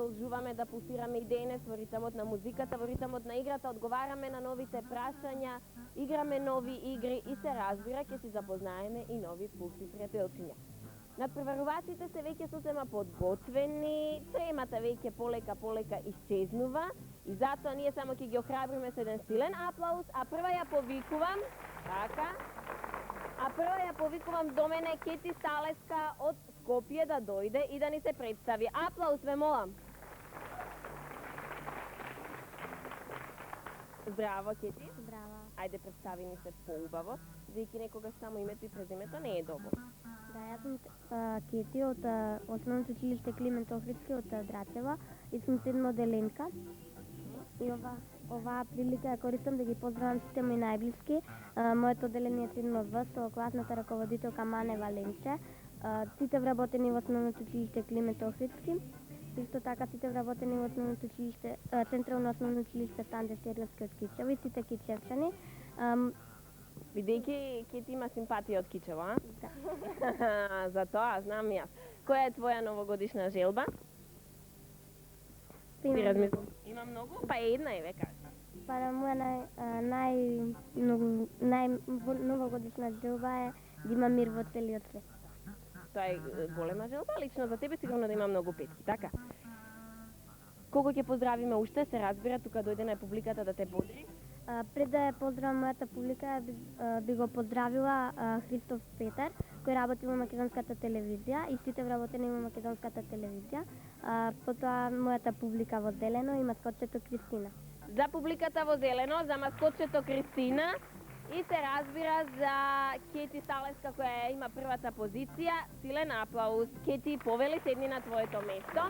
продолжуваме да пулсираме и денес во ритмот на музиката, во ритмот на играта, одговараме на новите прашања, играме нови игри и се разбира, ќе си запознаеме и нови пулси пријателчиња. Надпреварувачите се веќе сосема подготвени, тремата веќе полека исчезнува и затоа ние само ќе ги охрабриме со еден силен аплауз, а прва ја повикувам, до мене Кети Сталеска од Скопје да дојде и да ни се представи. Аплауз, ве молам. Здраво, Кети. Здраво. Ајде, представи ни се поубаво. Зејќи некогаш само името и презимето не е добро. Да, јас сум Кети од Основното училиште Климент Охридски од Драчево и сум 7 деленка. И оваа прилика ја користам да ги поздравам сите мои најблиски. Моето одделение е 7 В со класната раководителка Мане Валенче, сите вработени во Основното училиште Климент Охридски, исто така сите вработени во Основното училиште Централно основно училиште Санде Стериовски од Кичево и сите кичевчани. Бидејќи Кети има симпатија од Кичево, а? Да. За тоа знам јас. Која е твоја новогодишна желба? Ти размислам. Има многу? Па една е, ве кажи. Па моја новогодишна желба е да има мир во целиот свет. Тоа е голема желба, лично за тебе сигурно да има многу петки, така? Кого ќе поздравиме уште, се разбира, тука дојде на публиката да те бодри. Пред да ја поздравам мојата публика, би го поздравила Христоф Петар, кој работи во македонската телевизија и сите вработени во македонската телевизија. Потоа мојата публика во зелено и маскотчето Кристина. За публиката во зелено, за маскотчето Кристина и се разбира за Кети Сталеска која има првата позиција. Силен аплауз. Кети, повели, седни на твоето место.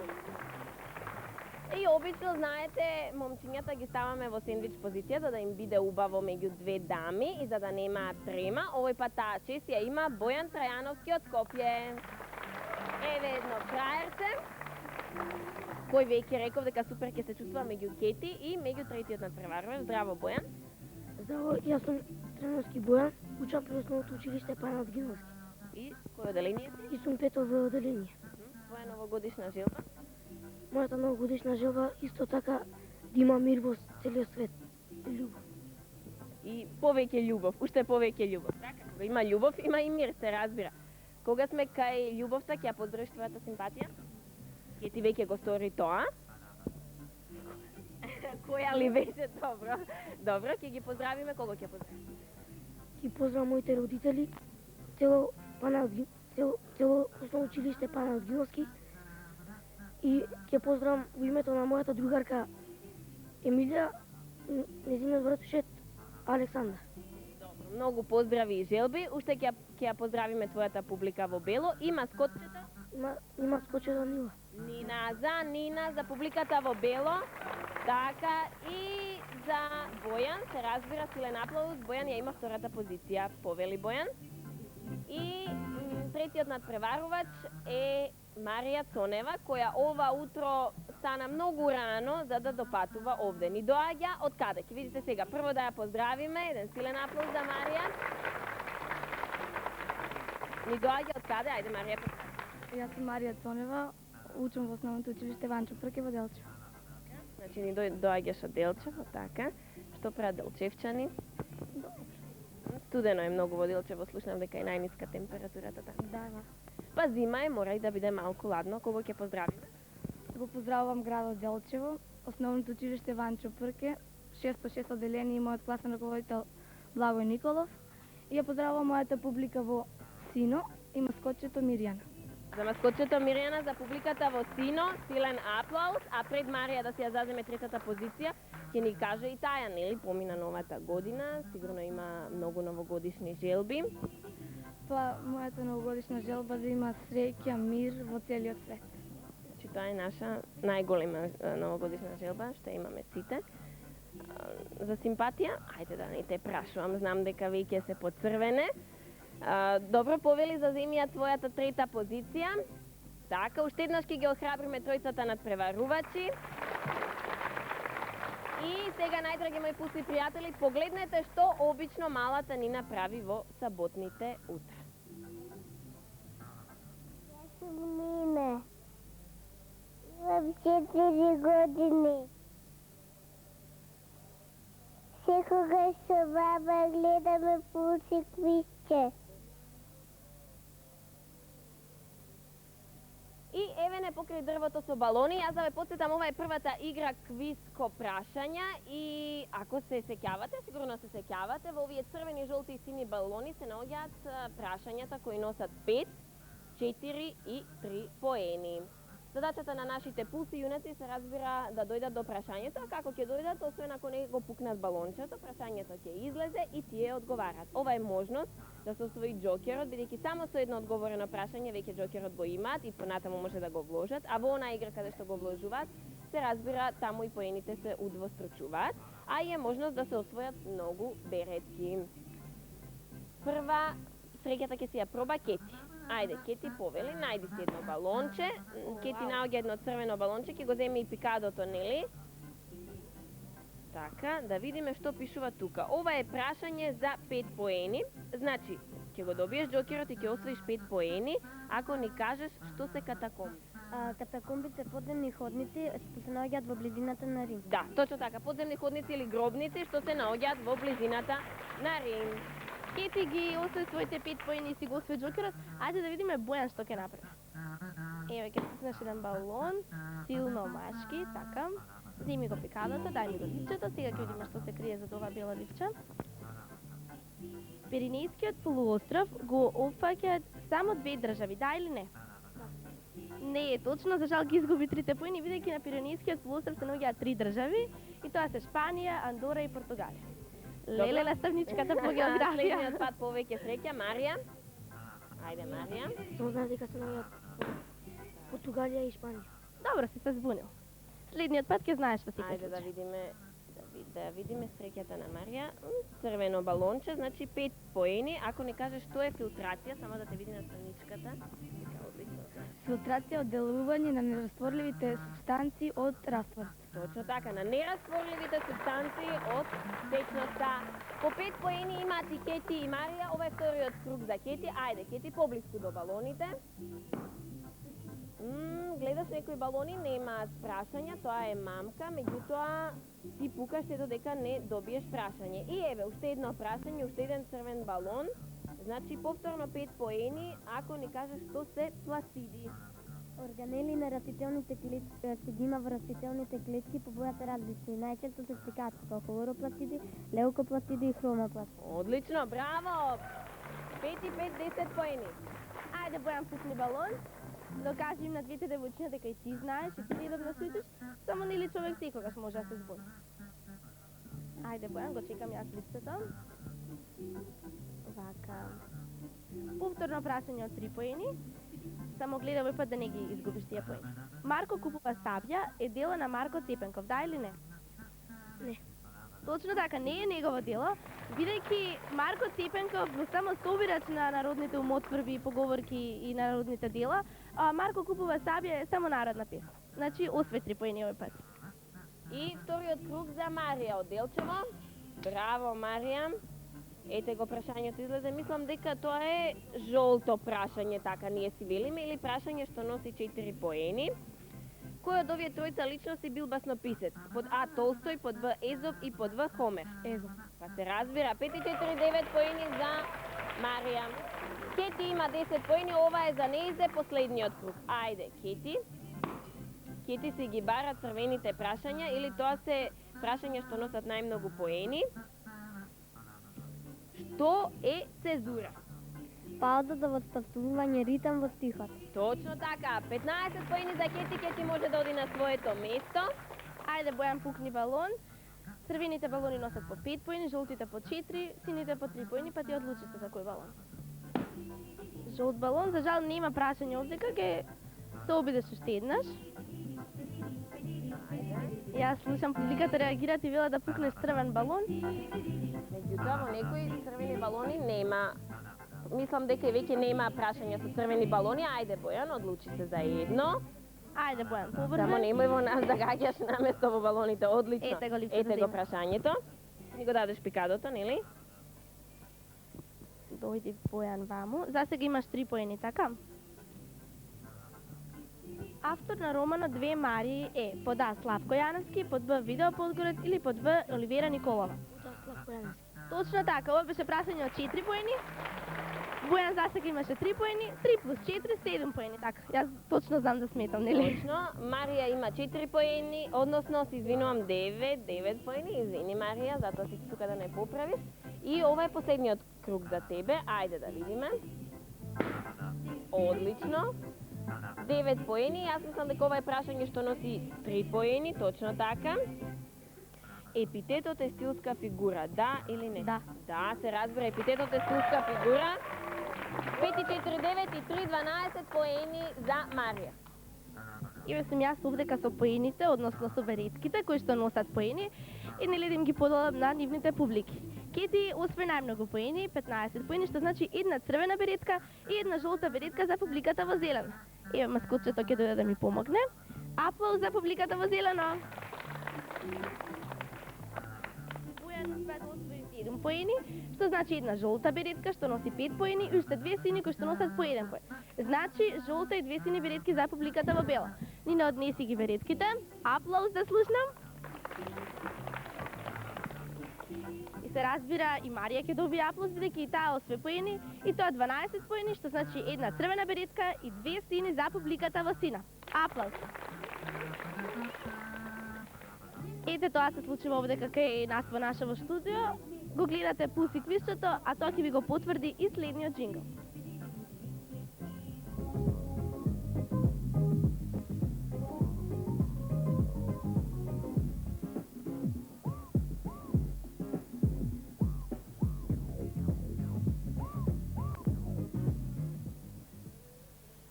И обично, знаете, момчињата ги ставаме во сендвич позиција за да им биде убаво меѓу две дами и за да немаат трема. Овој пат таа чест ја има Бојан Трајановски од Скопје. Еве едно краерце, кој веќе реков дека супер ќе се чувствува меѓу Кети и меѓу третиот надпреварувач. Здраво, Бојан. Здраво, јас сум Трајановски Бојан, учам при Основното училиште Панат Гиновски. И кој одделение си? И сум 5 во одделение. Твоја новогодишна желба? Мојата новогодишна желба исто така да има мир во целиот свет. Љубов. И повеќе љубов, уште повеќе љубов. Така, кога има љубов, има и мир, се разбира. Кога сме кај љубовта, ќе ја поздравиш твојата симпатија? Ќе ти веќе го стори тоа? Која ли беше? Добро. Добро, ќе ги поздравиме. Кого ќе поздравиме? Ќе поздравам моите родители, цело Основно училиште Панат Гиновски и ќе поздравам во името на мојата другарка Емилија, нејзиниот братушет Александар. Добро, многу поздрави и желби. Уште ќе ја поздравиме твојата публика во бело и маскотчето? Има скочено Нила. Нина за публиката во бело. Така и за Бојан, се разбира, силен аплауз. Бојан ја има втората позиција. Повели Бојан. И третиот надпреварувач е Марија Цонева, која ова утро стана многу рано за да допатува овде. Ни доаѓа од каде? Ќе видите сега. Прво да ја поздравиме. Еден силен аплауз за Марија. Ни доаѓа од каде? Ајде, Марија. Јас сум Марија Цонева, учам во Основното училиште Ванчо Прке во Делчево. Значи ни доаѓаш од Делчево, така. Што прават делчевчани? Студено е многу во Делчево, слушнам дека е најниска температурата така. Да. Па зима е, мора и да биде малку ладно. Кого ќе поздравиме? Го поздравувам градот Делчево, Основното училиште Ванчо Прке, 606 одделение и мојот класен раководител Благој Николов. И ја поздравувам мојата публика во Сино и маскотчето Мирјана. За маскотчето Мирјана, за публиката во Сино, силен аплауз, а пред Марија да си ја заземе третата позиција, ќе ни каже и таја, нели, помина новата година, сигурно има многу новогодишни желби. Тоа мојата новогодишна желба да има среќа, мир во целиот свет. Значи тоа е наша најголема новогодишна желба, што имаме сите. За симпатија, ајде да не те прашувам, знам дека веќе се поцрвене. Добро, повели, заземија твојата трета позиција. Така, уште еднаш ќе ги охрабриме тројцата надпреварувачи. И сега, најдраги мои пусти пријатели, погледнете што обично малата ни направи во саботните утра. Јас сум Нине. Имам 4 години. Секогаш со баба гледаме пулси квизче. И еве не покрај дрвото со балони, јас да ве потсетам, ова е првата игра квизко прашања и ако се сеќавате, сигурно се сеќавате, во овие црвени, жолти и сини балони се наоѓаат прашањата кои носат 5, 4 и 3 поени. Задачата на нашите пулси јунаци се разбира да дојдат до прашањето, а како ќе дојдат, освен ако не го пукнат балончето, прашањето ќе излезе и тие одговарат. Ова е можност да се освои џокерот, бидејќи само со едно одговорено прашање веќе џокерот го имаат и понатаму може да го вложат, а во онаа игра каде што го вложуваат, се разбира таму и поените се удвостручуваат, а и е можност да се освојат многу беретки. Прва среќата ќе си ја проба Кети. Ајде, Кети повели, најди си едно балонче. Кети наоѓа едно црвено балонче, ќе го земе и пикадото, нели? Така, да видиме што пишува тука. Ова е прашање за 5 поени. Значи, ќе го добиеш џокерот и ќе освоиш 5 поени, ако ни кажеш што се катакомби. Катакомбите подземни ходници што се наоѓаат во близината на Рим. Да, точно така, подземни ходници или гробници што се наоѓаат во близината на Рим. Кети ги освои своите 5 поени и си го освои џокерот. Ајде да видиме Бојан што ќе направи. Еве ќе пуснеш еден балон, силно машки, така. Земи го пикадото, дај ми го лифчето, сега ќе видиме што се крие за ова бело лифче. Пиренејскиот полуостров го опфаќаат само 2 држави, да или не? Не е точно, за жал ги изгуби 3 поени, бидејќи на Пиренејскиот полуостров се наоѓаат 3 држави и тоа се Шпанија, Андора и Португалија. Леле наставничката по географија. Следниот пат повеќе среќа, Марија. Ајде, Марија. Само знаеш дека се наоѓаат Португалија и Шпанија. Добро си се збунил. Следниот пат ќе знаеш што си ќе Ајде да случи. видиме среќата на Марија. Црвено балонче, значи 5 поени. Ако не кажеш што е филтрација, само да те види на страничката. Така, одлично. Филтрација од делување на нерастворливите супстанции од раствор. Точно така, на нерастворливите супстанции од течноста. По 5 поени имаат и Кети и Марија. Ова е вториот круг за Кети. Ајде, Кети, поблиску до балоните. Гледаш некои балони немаат прашања, тоа е мамка, меѓутоа ти пукаш ето дека не добиеш прашање. И еве, уште едно прашање, уште еден црвен балон. Значи повторно 5 поени, ако ни кажеш што се пласиди. Органели на растителните клетки се ги има во растителните клетки по бојата различни. Најчесто се стикаат како хлоропластиди, леукопластиди и хромопластиди. Одлично, браво! 5 и 5, 10 поени. Ајде Бојан, пусни балон. Докажи им на двете девојчиња дека и ти знаеш и ти редовно се учиш, само нели човек секогаш може да се збуни. Ајде Бојан, го чекам јас листото. Вака. Повторно прашање од 3 поени. Само гледа овој пат да не ги изгубиш тие поени. Марко купува сабја е дело на Марко Цепенков, да или не? Не. Точно така, не е негово дело, бидејќи Марко Цепенков бил само собирач на народните умотворби и поговорки и народните дела, а Марко купува сабја е само народна песна. Значи, освои 3 поени овој пат. И вториот круг за Марија од Делчево. Браво, Марија. Ете го прашањето излезе. Мислам дека тоа е жолто прашање, така ние си велиме, или прашање што носи 4 поени. Кој од овие тројца личности бил баснописец? Под А Толстој, под Б Езов и под В Хомер. Езов. Па се разбира, 5 и 4, 9 поени за Марија. Кети има 10 поени, ова е за неизе последниот круг. Ајде, Кети. Кети си ги бара црвените прашања, или тоа се прашања што носат најмногу поени. Што е цезура? Пауза за воставување ритам во стихот. Точно така, 15 поени за Кети, Кети може да оди на своето место. Ајде Бојан, пукни балон. Црвените балони носат по 5 поени, жолтите по 4, сините по 3 поени, па ти одлучи се за кој балон. Жолт балон, за жал нема прашање овде, ќе се обидеш уште еднаш. Јас слушам публиката реагираат и велат да пукнеш црвен балон. Меѓутоа, во некои црвени балони нема. Мислам дека и веќе нема прашања со црвени балони. Ајде, Бојан, одлучи се за едно. Ајде Бојан, побрзо. Само немој во нас да гаѓаш наместо во балоните. Одлично. Ете го липсата Ете да го има. прашањето. Ни го дадеш пикадото, нели? Дојди Бојан ваму. За сега имаш 3 поени, така? Автор на романот Две Марии е под А Славко Јановски, под Б Видео Подгорец или под В Оливера Николова. Славко Јановски. Точно така, ова беше прашање од 4 поени. Бојан Засека имаше 3 поени, 3 плюс 4, 7 поени, така. Јас точно знам да сметам, нели? Точно, Марија има 4 поени, односно се извинувам 9 поени, извини Марија, затоа си тука да не поправиш. И ова е последниот круг за тебе, ајде да видиме. Одлично. 9 поени, јас мислам дека ова е прашање што носи 3 поени, точно така. Епитетот е стилска фигура, да или не? Да. Да, се разбира, епитетот е стилска фигура. 5,49 и 3,12 поени за Марија. Еве сум јас овдека со поените, односно со веретките кои што носат поени и нели да им ги поделам на нивните публики. Кети освои најмногу поени, 15 поени, што значи една црвена беретка и една жолта беретка за публиката во зелено. Еве маскотчето ќе дојде да ми помогне. Аплауз за публиката во зелено. Бојан успеа да освои 7 поени, што значи една жолта беретка што носи 5 поени и уште 2 сини кои што носат по 1 поен. Значи жолта и 2 сини беретки за публиката во бела. Нина, однеси ги беретките. Аплауз да слушнам. И се разбира и Марија ќе добие аплауз бидејќи и таа освои поени и тоа 12 поени, што значи една црвена беретка и 2 сини за публиката во сина. Аплауз. Ете, тоа се случува овде кај нас во нашево студио. Го гледате Пулси квизчето, а тоа ќе ви го потврди и следниот джингл.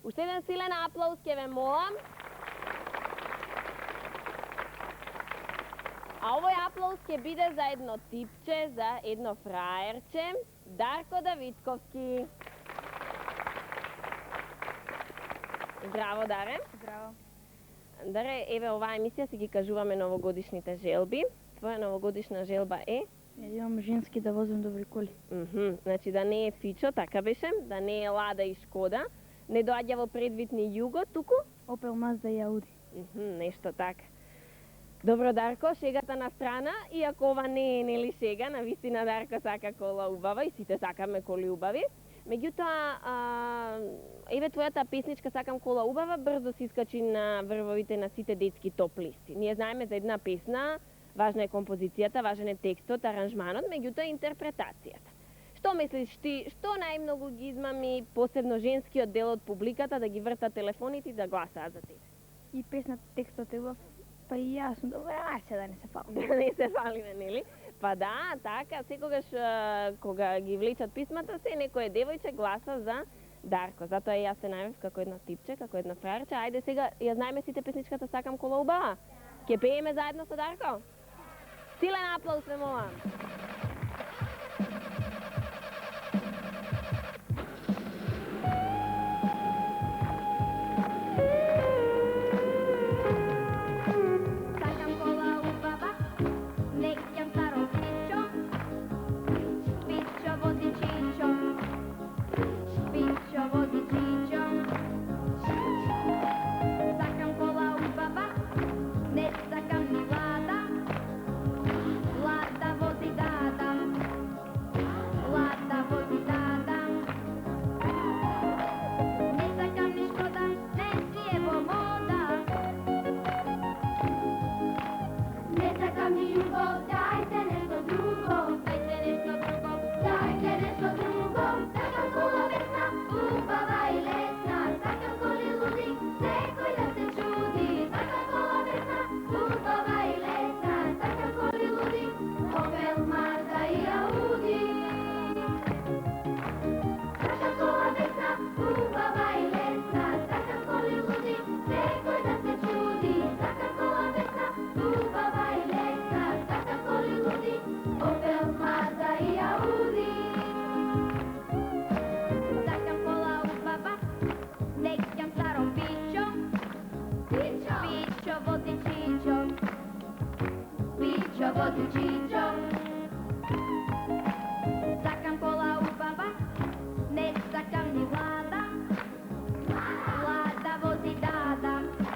Уште еден силен аплауз ќе ве молам. А овој аплауз ќе биде за едно типче, за едно фраерче, Дарко Давидковски. Здраво, Даре. Здраво. Даре, еве оваа емисија си ги кажуваме новогодишните желби. Твоја новогодишна желба е? Ја имам женски да возам добри коли. Значи да не е Фичо, така беше, да не е Лада и Шкода, не доаѓа во предвид ни Југо, туку? Опел Мазда и Ауди. Нешто така. Добро, Дарко, шегата на страна, иако ова не е нели шега, на вистина Дарко сака кола убава и сите сакаме коли убави. Меѓутоа, еве твојата песничка Сакам кола убава брзо се искачи на врвовите на сите детски топ листи. Ние знаеме за една песна, важна е композицијата, важен е текстот, аранжманот, меѓутоа интерпретацијата. Што мислиш ти, што најмногу ги измами посебно женскиот дел од публиката да ги вртат телефоните и да гласаат за тебе? И песната текстот е па и јас сум добра, ајде да не се фалам. Да не се фалиме, нели? Па да, така, секогаш кога ги влечат писмата, се некој девојче гласа за Дарко. Затоа и јас се најавив како едно типче, како едно фраерче. Ајде сега, ја знаеме сите песничката Сакам кола убава. Ке пееме заедно со Дарко? Силен аплауз, ве молам. Сакам кола убава, не сакам ни Лада, Лада вози дада.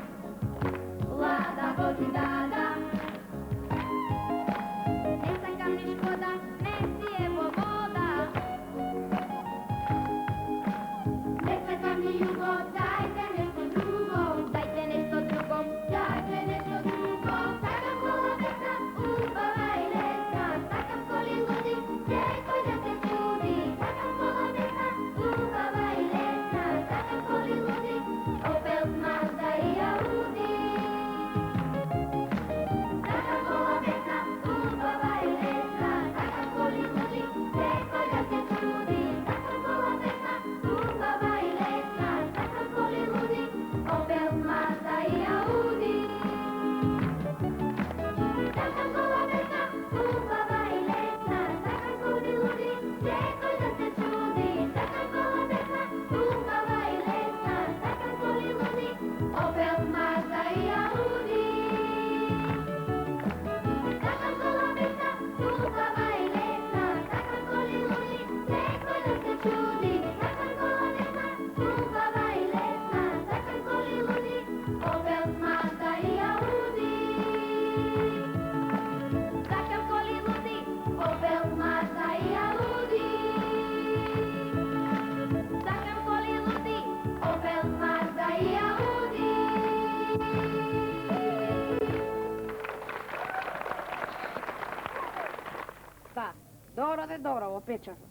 Ајде, добро, во 5 часа.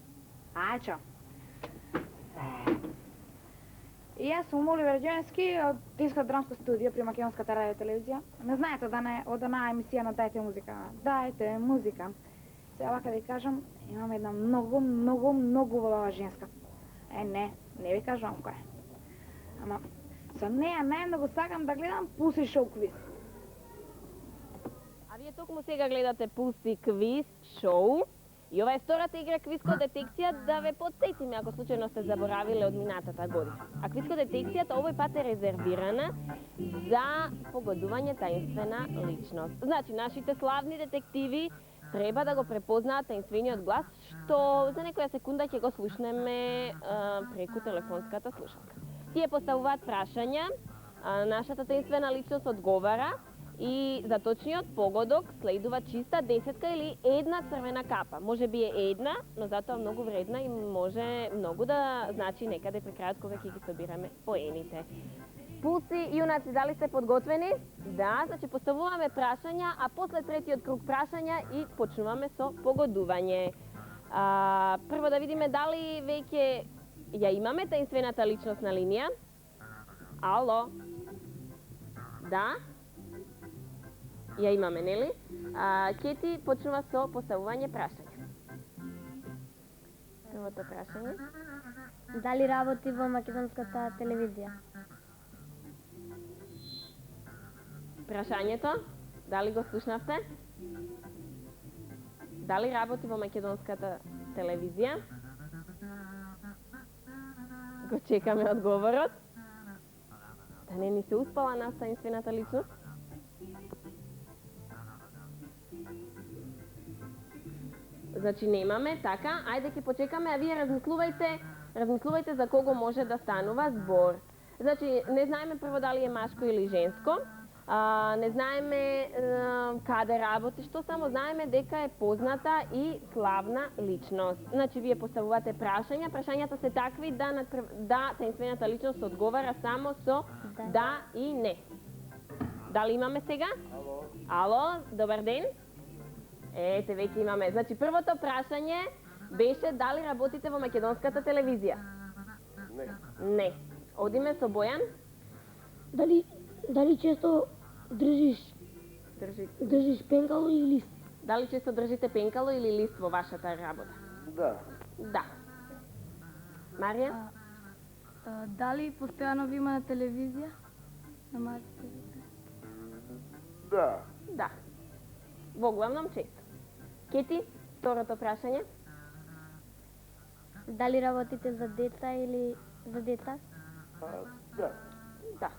Ајде, чао. И јас сум Оливер Ѓојански од Тинска драмска студија при Македонската радио телевизија. Не знаете од онаа емисија на Дајте музика. Дајте музика. Сега вака да ви кажам, имам една многу волава женска. Не ви кажувам која. Ама со неја најмногу сакам да гледам Пуси шоу квиз. А вие токму сега гледате Пуси квиз шоу. И ова е втората игра Квизко детекција, да ве подсетиме ако случајно сте заборавиле од минатата година. А Квизко детекцијата овој пат е резервирана за погодување таинствена личност. Значи, нашите славни детективи треба да го препознаат таинствениот глас, што за некоја секунда ќе го слушнеме преку телефонската слушалка. Тие поставуваат прашања, нашата таинствена личност одговара, и за точниот погодок следува чиста десетка или една црвена капа. Може би е една, но затоа многу вредна и може многу да значи некаде при крајот кога ќе ги собираме поените. Пуси, јунаци, дали сте подготвени? Да, значи поставуваме прашања, а после третиот круг прашања и почнуваме со погодување. Прво да видиме дали веќе ја имаме таинствената личност на линија. Ало? Да? Ја имаме, нели? Кети почнува со поставување прашање. Првото прашање. Дали работи во Македонската телевизија? Прашањето, дали го слушнавте? Дали работи во Македонската телевизија? Го чекаме одговорот. Да не ни се успала нас таинствената личност? Значи немаме, така, ајде ќе почекаме, а вие размислувајте за кого може да станува збор. Значи, не знаеме прво дали е машко или женско, не знаеме каде работи, што само знаеме дека е позната и славна личност. Значи, вие поставувате прашања, прашањата се такви да таинствената личност одговара само со да и не. Дали имаме сега? Ало, добар ден. Ете, веќе имаме. Значи, првото прашање беше дали работите во Македонската телевизија? Не. Одиме со Бојан. Дали често држиш пенкало или лист? Дали често држите пенкало или лист во вашата работа? Да. Марија? Дали постојано ви има на телевизија? На марите? Да. Во главном често. Кети, второто прашање. Дали работите за деца или за деца? Да.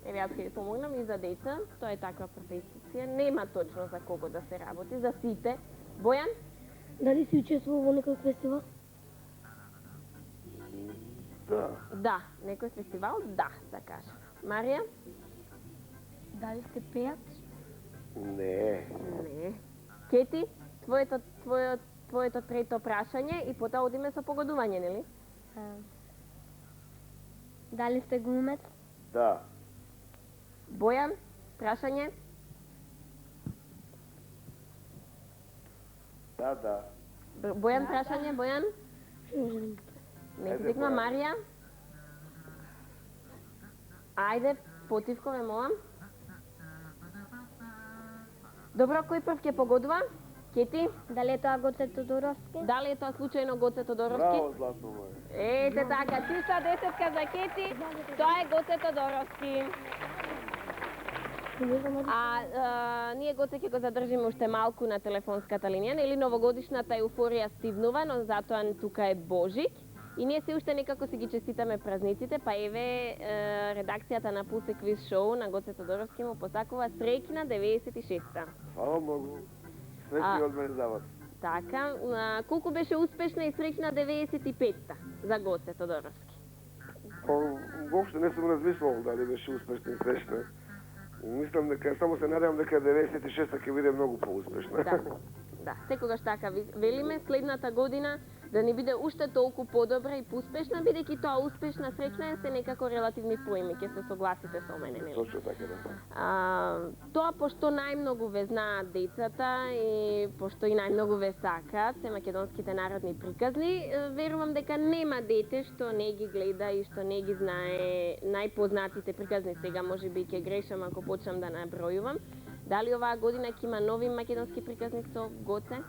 Еве, јас ќе ви помогнам и за деца. Тоа е таква професија. Нема точно за кого да се работи, за сите. Бојан? Дали си учествувал во некој фестивал? Да. Некој фестивал? Да, да кажам. Марија? Дали сте пејач? Не. Кети, твоето трето прашање и потоа одиме со погодување, нели? Дали сте глумец? Да. Бојан, прашање? Да. Бојан, прашање, Бојан? Не ти текна, Марија? Ајде, потивко ме молам. Добро, кој прв ќе погодува? Кети? Дали е тоа Гоце Тодоровски? Дали е тоа случајно Гоце Тодоровски? Браво, златно моје. Ете така, чиста десетка за Кети, тоа е Гоце Тодоровски. Ние Гоце ќе го задржиме уште малку на телефонската линија, нели новогодишната еуфорија стивнува, но затоа тука е Божик. И ние се уште некако си ги честитаме празниците, па еве редакцијата на Пуси квиз шоу на Гоце Тодоровски му посакува среќна 96-та. Фала многу. Среќни од мене за вас. Така, колку беше успешна и среќна 95-та за Гоце Тодоровски? Воопште не сум размислувал дали беше успешна и среќна. Мислам дека, само се надевам дека 96-та ќе биде многу поуспешна. Да, секогаш така велиме, следната година да ни биде уште толку подобра и успешна, бидејќи тоа успешна, среќна се некако релативни поими, ќе се согласите со мене, нели? Точно така, да. Тоа пошто најмногу ве знаат децата и пошто и најмногу ве сакаат се македонските народни приказни, верувам дека нема дете што не ги гледа и што не ги знае најпознатите приказни. Сега можеби ќе грешам ако почнам да набројувам. Дали оваа година ќе има нови македонски приказни со Гоце?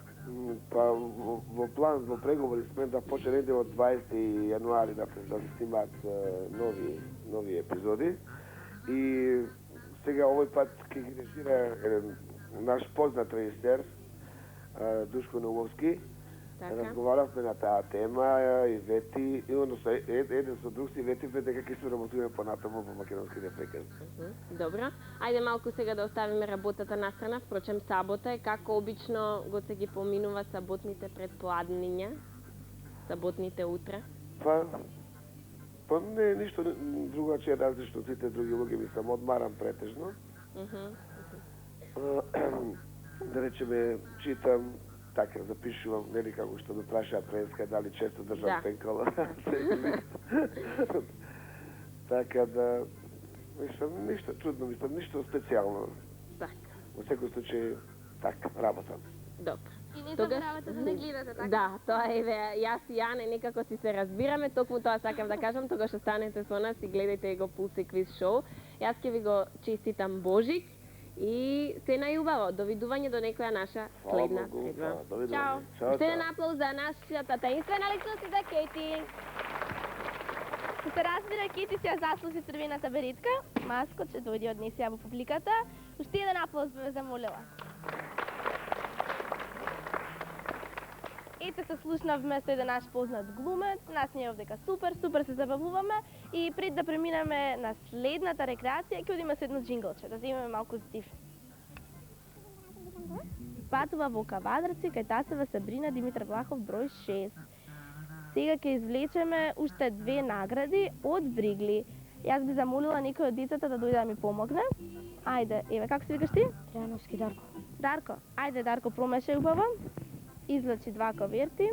Па во план, во преговори сме да почне негде од 20 јануари да се снимаат нови епизоди. И сега овој пат ќе ги режира наш познат режисер Душко Наумовски. Така. Разговаравме на таа тема и вети, и односно еден со друг си ветивме дека ќе се работиме понатаму во македонските приказни. Добро. Ајде малку сега да оставиме работата настрана. Впрочем, сабота е како обично го се ги поминува саботните предпладниња, саботните утра. Па не ништо другаче различно, сите други луѓе ми само одмарам претежно. Да речеме, читам, така, запишувам, нели како што ме прашаа Преска, дали често држам пенкала. Така да, ништо чудно, мислам, ништо специјално. Така. Во секој случај, така, работам. Добро. И не заборавате да не гледате, така? Да, тоа еве, јас и Јане некако си се разбираме, токму тоа сакам да кажам, тогаш останете со нас и гледајте го Пулс квиз шоу. Јас ќе ви го честитам Божик и се најубаво. Довидување до некоја наша следна предва. Чао. Уште еден аплауз за нашата таинствена личност и за Кети. Ко се разбира, Кети си ја заслужи црвената беретка, маскот ќе дојде однесе ја во публиката. Уште еден аплауз би ве замолила. Ете се слушнавме со еден наш познат глумец, нас не е овдека супер се забавуваме и пред да преминеме на следната рекреација, ќе одиме со едно джинглче, да земеме малку здив. Патува во Кавадарци, кај тасева Сабрина Димитар Влахов број 6. Сега ќе извлечеме уште 2 награди од Вригли. Јас би замолила некој од децата да дојде да ми помогне. Ајде, еве, како се викаш ти? Трајановски Дарко. Дарко, ајде Дарко, промешај убаво. Извлечи 2 коверти.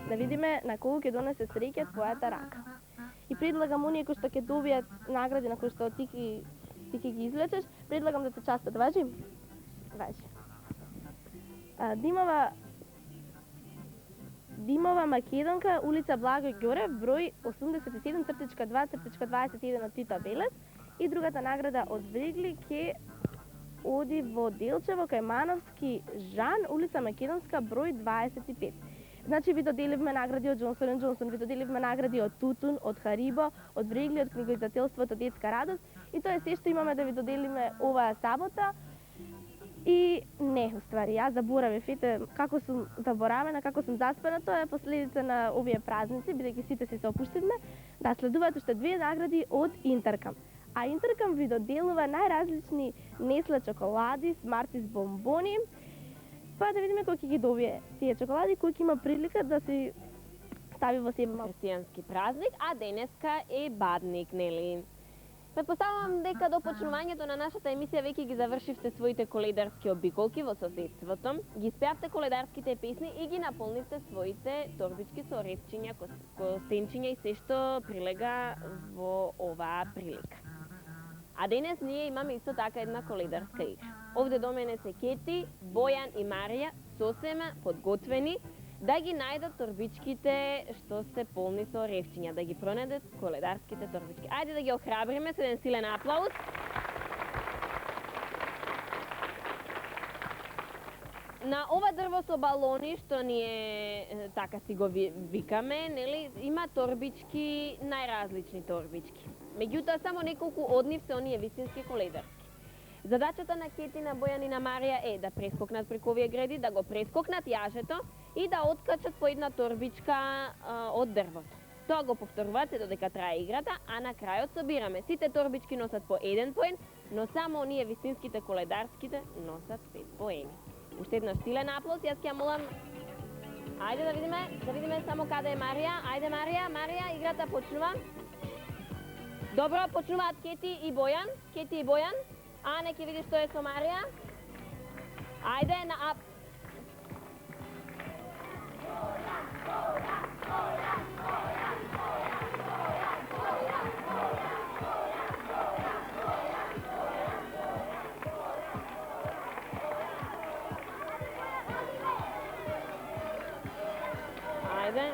Да видиме на кого ќе донесе среќа твојата рака. И предлагам оние кои што ќе добијат награди на кои што ти ќе ги извлечеш, предлагам да те частат, важи? Важи. Димова Македонка, улица Благој Ѓорев, број 87.2.21 од Тита Белес. И другата награда од Вригли ќе оди во Делчево, кај Мановски Жан, улица Македонска, број 25. Значи, ви доделивме награди од Джонсон & Джонсон, ви доделивме награди од Тутун, од Харибо, од Вригли, од книгоиздателството Детска радост. И тоа е се што имаме да ви доделиме оваа сабота. И не, уствари, јас заборавив, ете, како сум заборавена, како сум заспана, тоа е последица на овие празници, бидејќи сите се опуштивме, да следуваат уште 2 награди од Интеркам. А Интеркам ви доделува најразлични Несле чоколади, Смартис бомбони. Па да видиме кој ќе ги добие тие чоколади, кој ќе има прилика да си стави во себе малку. Христијански празник, а денеска е Бадник, нели? Предпоставувам дека до почнувањето на нашата емисија веќе ги завршивте своите коледарски обиколки во соседството, ги спеавте коледарските песни и ги наполнивте своите торбички со репчиња, костенчиња и се што прилега во оваа прилика. А денес ние имаме исто така една коледарска игра. Овде до мене се Кети, Бојан и Марија сосема подготвени да ги најдат торбичките што се полни со ревчиња, да ги пронајдат коледарските торбички. Ајде да ги охрабриме со еден силен аплауз. На ова дрво со балони, што ние така си го викаме, нели, има торбички, најразлични торбички. Меѓутоа, само неколку од нив се оние вистински коледарски. Задачата на Кети, на Бојан и на Марија е да прескокнат преку овие гради, да го прескокнат јажето и да откачат по една торбичка од дрвото. Тоа го повторуваат додека трае играта, а на крајот собираме. Сите торбички носат по 1 поен, но само оние вистинските коледарските носат 5 поени. Уште еднаш силен аплауз, јас ќе молам. Ајде да видиме само каде е Марија. Ајде Марија, играта почнува. Добро, почнуваат Кети и Бојан. Ане ќе види што е со Марија. Ајде на ап. Ajde.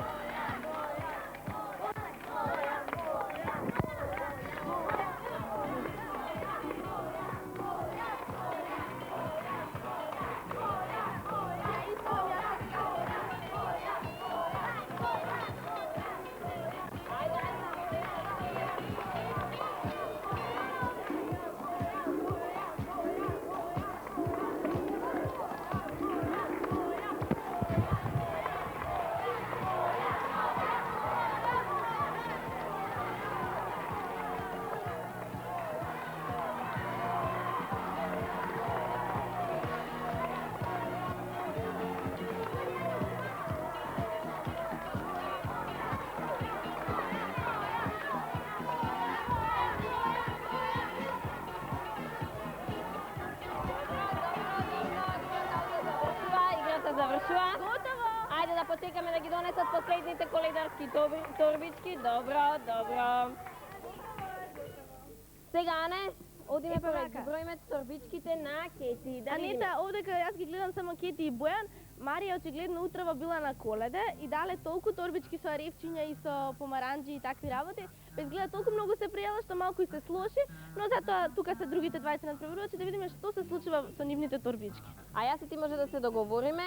Завършва. Готово! Айде да почекаме да ги донесат последните коледарски торбички. Добро. Сега, Ане, одиме поред. Броиме торбичките на Кети. Да видиме. Анита, овде кај јас ги гледам само Кети и Бојан, Марија очигледно утрава била на Коледе и дале толку торбички со ревчиња и со помаранџи и такви работи. Изгледа толку многу се пријела што малку и се слоши, но затоа тука се другите 20 надпреварувачи да видиме што се случува со нивните торбички. А јас и ти може да се договориме,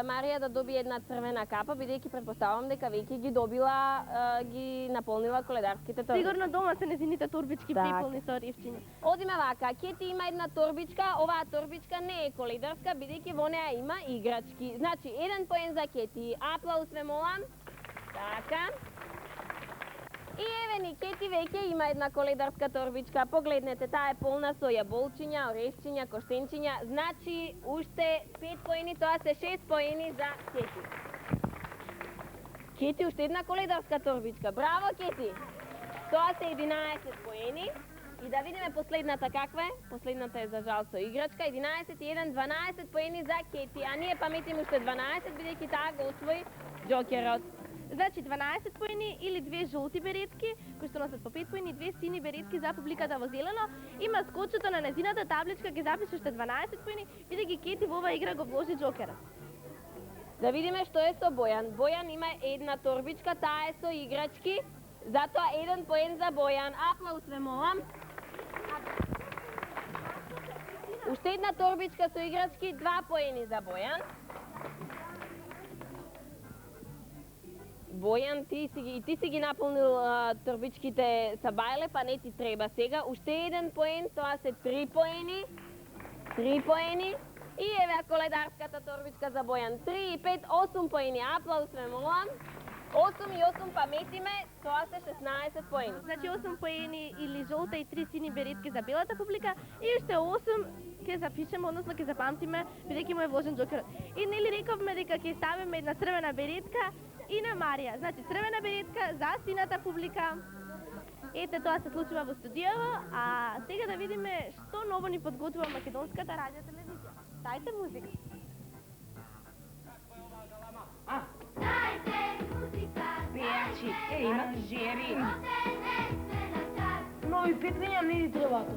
Марија да добие една црвена капа, бидејќи претпоставувам дека веќе ги добила, ги наполнила коледарските торбички. Сигурно дома се незините торбички Так. преполни со ревчиња. Одиме вака, Кети има една торбичка, оваа торбичка не е коледарска, бидејќи во неа има играчки. Значи, 1 поен за Кети. Аплауз ве молам. Така. И еве ни, Кети веќе има една коледарска торбичка. Погледнете, таа е полна со јаболчиња, орешчиња, коштенчиња. Значи, уште 5 поени, тоа се 6 поени за Кети. Кети, уште една коледарска торбичка. Браво, Кети! Тоа се 11 поени. И да видиме последната каква е. Последната е за жал со играчка. 11 и 1, 12 поени за Кети. А ние паметиме уште 12, бидејќи таа го освои Джокерот. Значи 12 поени или 2 жолти беретки, кои што носат по 5 поени, 2 сини беретки за публиката во зелено. И маскочото на незината табличка ќе запише уште 12 поени, бидејќи Кети во оваа игра го вложи Джокерот. Да видиме што е со Бојан. Бојан има една торбичка, таа е со играчки. Затоа 1 поен за Бојан. Аплауз ве молам. Уште една торбичка со играчки, 2 поени за Бојан. Бојан, ти си ги наполнил торбичките са бајле, па не ти треба сега. Уште 1 поен, тоа се 3 поени. 3 поени. И еве коледарската торбичка за Бојан. 3 и 5, 8 поени. Аплауз ве молам. 8 и 8 паметиме, тоа се 16 поени. Значи 8 поени или жолта и 3 сини беретки за белата публика и уште 8 ќе запишеме, односно ќе запамтиме, бидејќи му е вложен Джокерот. И нели рековме дека ќе ставиме една црвена беретка и на Марија. Значи црвена беретка за сината публика. Ете, тоа се случува во студијаво, а сега да видиме што ново ни подготвува Македонската радио телевизија. Дајте музика. Пејачи, аранжери. Нови петвиња не ни требаат.